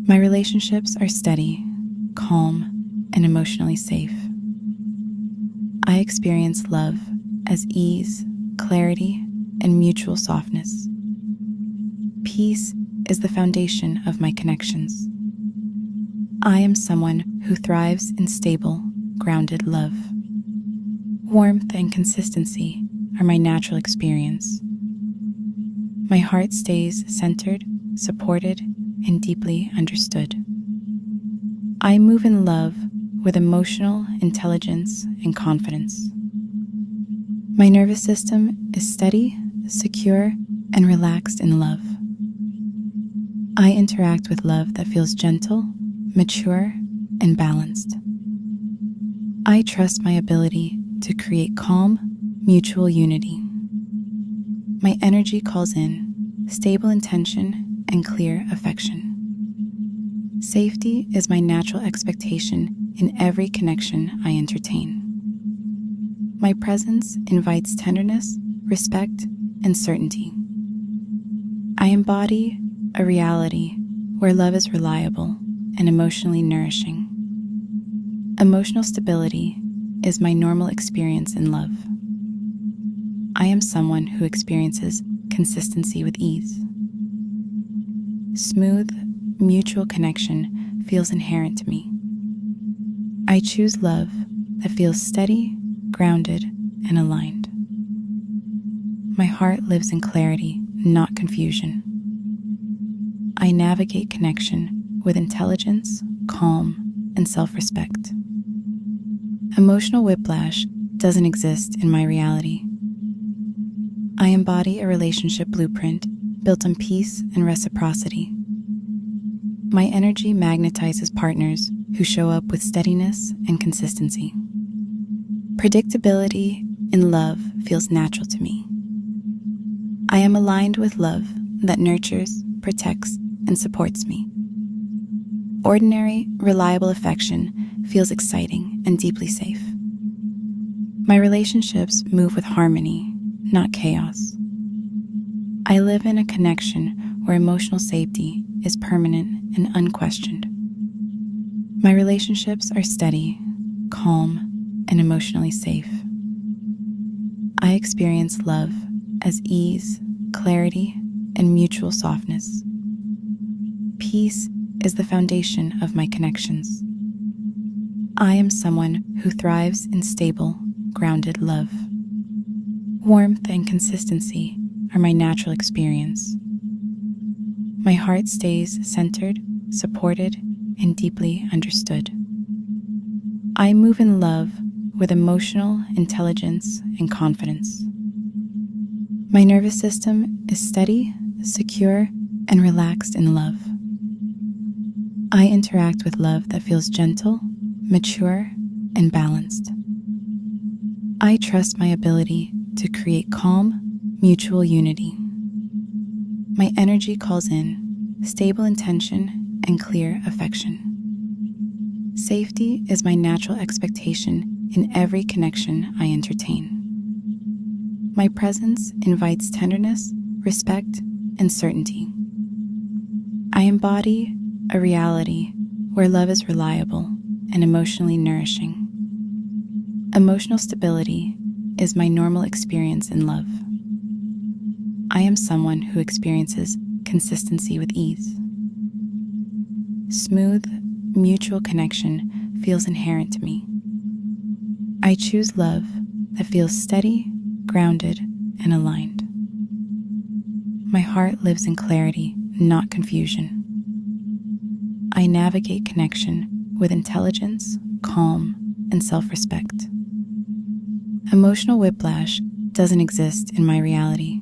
My relationships are steady, calm, and emotionally safe. I experience love as ease, clarity, and mutual softness. Peace is the foundation of my connections. I am someone who thrives in stable, grounded love. Warmth and consistency are my natural experience. My heart stays centered, supported, and deeply understood. I move in love with emotional intelligence and confidence. My nervous system is steady, secure, and relaxed in love. I interact with love that feels gentle, mature, and balanced. I trust my ability to create calm, mutual unity. My energy calls in stable intention and clear affection. Safety is my natural expectation in every connection I entertain. My presence invites tenderness, respect, and certainty. I embody a reality where love is reliable and emotionally nourishing. Emotional stability is my normal experience in love. I am someone who experiences consistency with ease. Smooth, mutual connection feels inherent to me. I choose love that feels steady, grounded, and aligned. My heart lives in clarity, not confusion. I navigate connection with intelligence, calm, and self-respect. Emotional whiplash doesn't exist in my reality. I embody a relationship blueprint built on peace and reciprocity. My energy magnetizes partners who show up with steadiness and consistency. Predictability in love feels natural to me. I am aligned with love that nurtures, protects, and supports me. Ordinary, reliable affection feels exciting and deeply safe. My relationships move with harmony, not chaos. I live in a connection where emotional safety is permanent and unquestioned. My relationships are steady, calm, and emotionally safe. I experience love as ease, clarity, and mutual softness. Peace is the foundation of my connections. I am someone who thrives in stable, grounded love. Warmth and consistency are my natural experience. My heart stays centered, supported, and deeply understood. I move in love with emotional intelligence and confidence. My nervous system is steady, secure, and relaxed in love. I interact with love that feels gentle, mature, and balanced. I trust my ability to create calm, mutual unity. My energy calls in stable intention and clear affection. Safety is my natural expectation in every connection I entertain. My presence invites tenderness, respect, and certainty. I embody a reality where love is reliable and emotionally nourishing. Emotional stability is my normal experience in love. I am someone who experiences consistency with ease. Smooth, mutual connection feels inherent to me. I choose love that feels steady, grounded, and aligned. My heart lives in clarity, not confusion. I navigate connection with intelligence, calm, and self-respect. Emotional whiplash doesn't exist in my reality.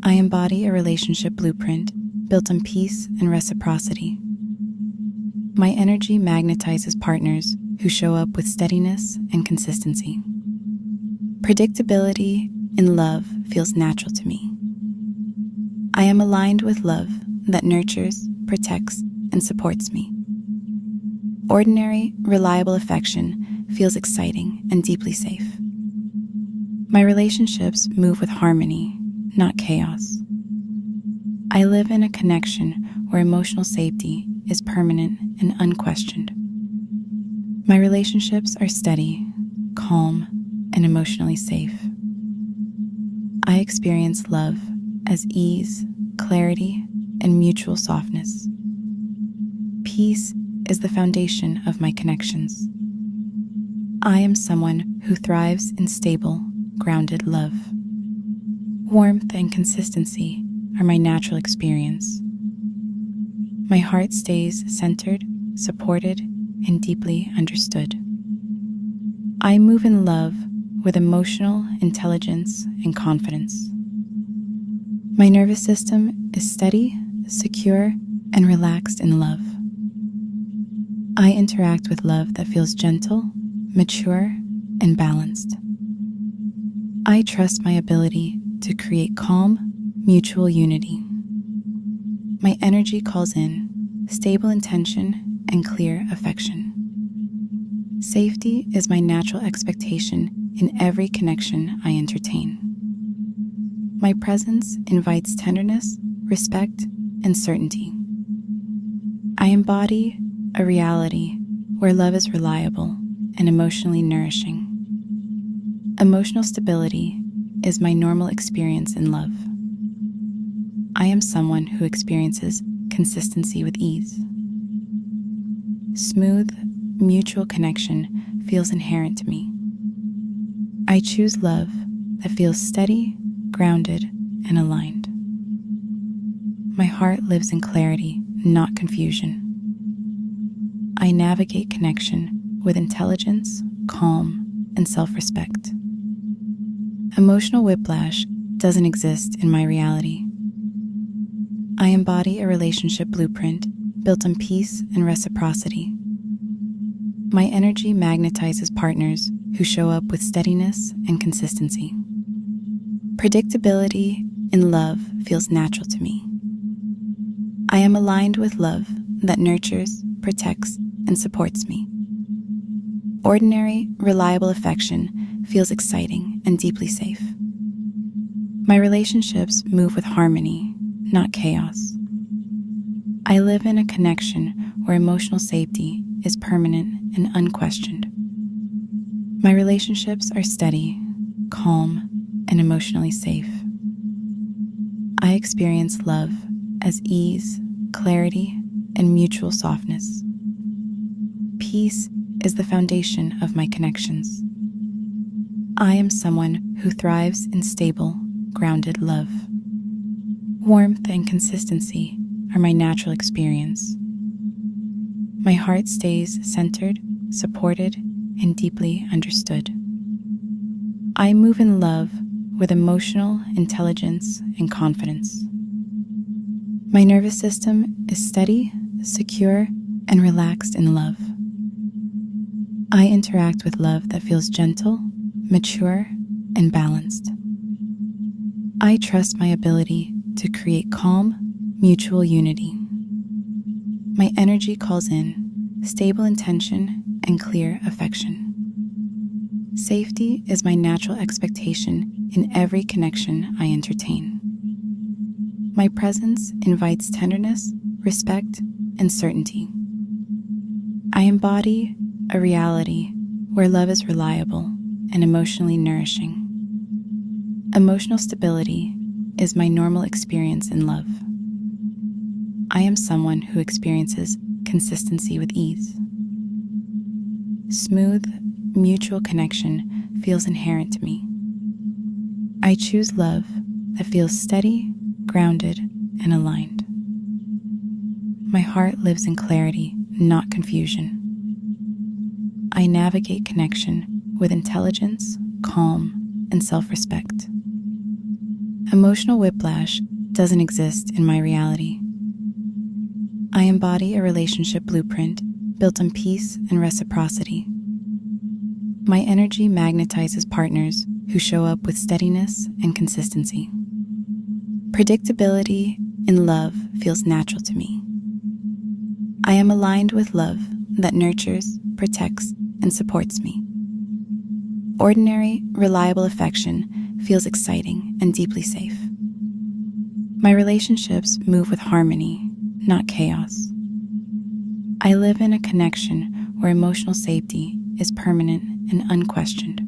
I embody a relationship blueprint built on peace and reciprocity. My energy magnetizes partners who show up with steadiness and consistency. Predictability in love feels natural to me. I am aligned with love that nurtures, protects, and supports me. Ordinary, reliable affection feels exciting and deeply safe. My relationships move with harmony, not chaos. I live in a connection where emotional safety is permanent and unquestioned. My relationships are steady, calm, and emotionally safe. I experience love as ease, clarity, and mutual softness. Peace is the foundation of my connections. I am someone who thrives in stable, grounded love. Warmth and consistency are my natural experience. My heart stays centered, supported, and deeply understood. I move in love with emotional intelligence and confidence. My nervous system is steady, secure, and relaxed in love. I interact with love that feels gentle, mature, and balanced. I trust my ability to create calm, mutual unity. My energy calls in stable intention and clear affection. Safety is my natural expectation in every connection I entertain. My presence invites tenderness, respect, and certainty. I embody a reality where love is reliable and emotionally nourishing. Emotional stability is my normal experience in love. I am someone who experiences consistency with ease. Smooth, mutual connection feels inherent to me. I choose love that feels steady, grounded, and aligned. My heart lives in clarity, not confusion. I navigate connection with intelligence, calm, and self-respect. Emotional whiplash doesn't exist in my reality. I embody a relationship blueprint built on peace and reciprocity. My energy magnetizes partners who show up with steadiness and consistency. Predictability in love feels natural to me. I am aligned with love that nurtures, protects, and supports me. Ordinary, reliable affection feels exciting and deeply safe. My relationships move with harmony, not chaos. I live in a connection where emotional safety is permanent and unquestioned. My relationships are steady, calm, and emotionally safe. I experience love as ease, clarity, and mutual softness. Peace is the foundation of my connections. I am someone who thrives in stable, grounded love. Warmth and consistency are my natural experience. My heart stays centered, supported, and deeply understood. I move in love with emotional intelligence and confidence. My nervous system is steady, secure, and relaxed in love. I interact with love that feels gentle, mature, and balanced. I trust my ability to create calm, mutual unity. My energy calls in stable intention and clear affection. Safety is my natural expectation in every connection I entertain. My presence invites tenderness, respect, and certainty. I embody a reality where love is reliable and emotionally nourishing. Emotional stability is my normal experience in love. I am someone who experiences consistency with ease. Smooth, mutual connection feels inherent to me. I choose love that feels steady, grounded, and aligned. My heart lives in clarity, not confusion. I navigate connection with intelligence, calm, and self-respect. Emotional whiplash doesn't exist in my reality. I embody a relationship blueprint built on peace and reciprocity. My energy magnetizes partners who show up with steadiness and consistency. Predictability in love feels natural to me. I am aligned with love that nurtures, protects, and supports me. Ordinary, reliable affection feels exciting and deeply safe. My relationships move with harmony, not chaos. I live in a connection where emotional safety is permanent and unquestioned.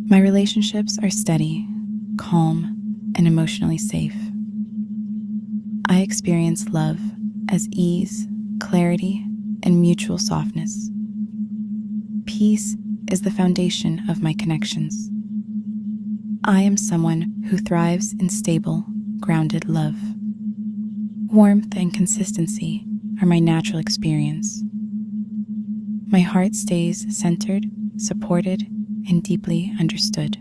My relationships are steady, calm, and emotionally safe. I experience love as ease, clarity, and mutual softness. Peace is the foundation of my connections. I am someone who thrives in stable, grounded love. Warmth and consistency are my natural experience. My heart stays centered, supported, and deeply understood.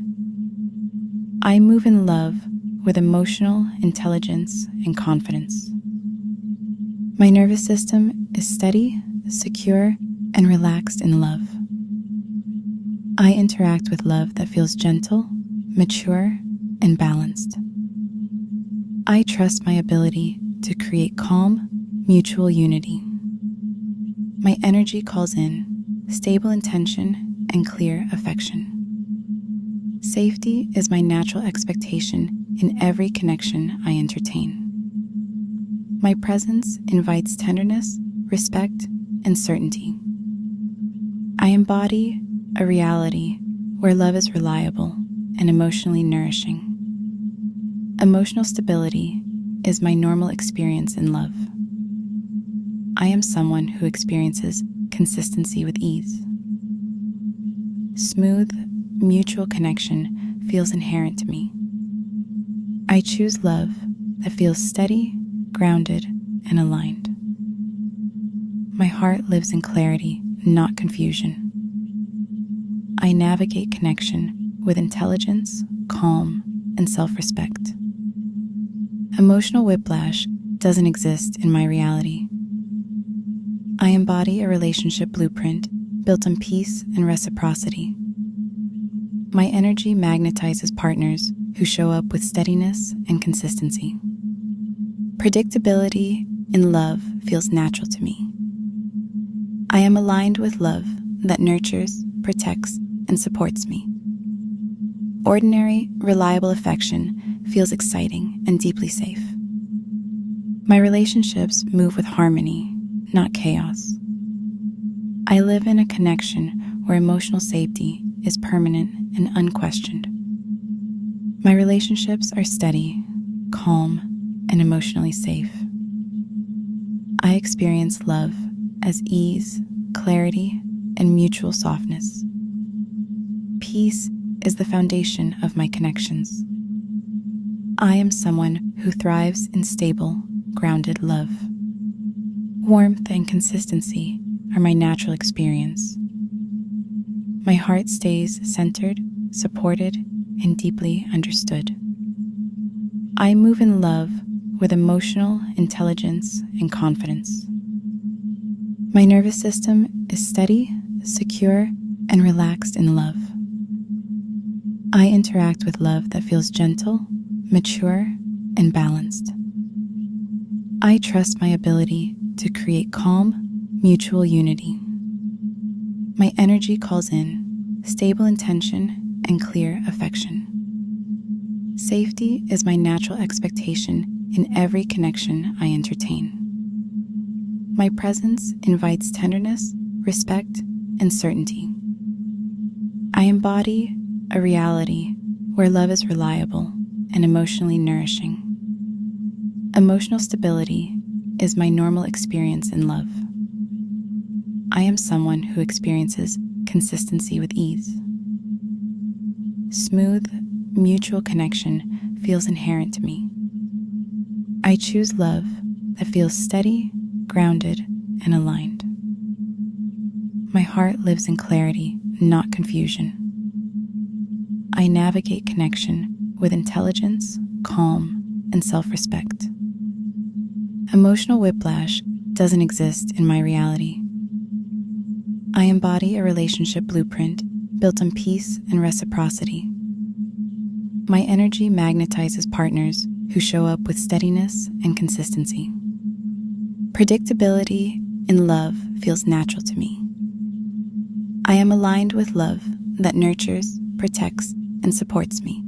I move in love with emotional intelligence and confidence. My nervous system is steady, secure, and relaxed in love. I interact with love that feels gentle, mature, and balanced. I trust my ability to create calm, mutual unity. My energy calls in stable intention and clear affection. Safety is my natural expectation in every connection I entertain. My presence invites tenderness, respect, and certainty. I embody a reality where love is reliable and emotionally nourishing. Emotional stability is my normal experience in love. I am someone who experiences consistency with ease. Smooth, mutual connection feels inherent to me. I choose love that feels steady, grounded, and aligned. My heart lives in clarity, not confusion. I navigate connection with intelligence, calm, and self-respect. Emotional whiplash doesn't exist in my reality. I embody a relationship blueprint built on peace and reciprocity. My energy magnetizes partners who show up with steadiness and consistency. Predictability in love feels natural to me. I am aligned with love that nurtures, protects, and supports me. Ordinary, reliable affection feels exciting and deeply safe. My relationships move with harmony, not chaos. I live in a connection where emotional safety is permanent and unquestioned. My relationships are steady, calm, and emotionally safe. I experience love as ease, clarity, and mutual softness. Peace is the foundation of my connections. I am someone who thrives in stable, grounded love. Warmth and consistency are my natural experience. My heart stays centered, supported, and deeply understood. I move in love with emotional intelligence and confidence. My nervous system is steady, secure, and relaxed in love. I interact with love that feels gentle, mature, and balanced. I trust my ability to create calm, mutual unity. My energy calls in stable intention and clear affection. Safety is my natural expectation in every connection I entertain. My presence invites tenderness, respect, and certainty. I embody a reality where love is reliable and emotionally nourishing. Emotional stability is my normal experience in love. I am someone who experiences consistency with ease. Smooth, mutual connection feels inherent to me. I choose love that feels steady, grounded, and aligned. My heart lives in clarity, not confusion. I navigate connection with intelligence, calm, and self-respect. Emotional whiplash doesn't exist in my reality. I embody a relationship blueprint built on peace and reciprocity. My energy magnetizes partners who show up with steadiness and consistency. Predictability in love feels natural to me. I am aligned with love that nurtures, protects, and supports me.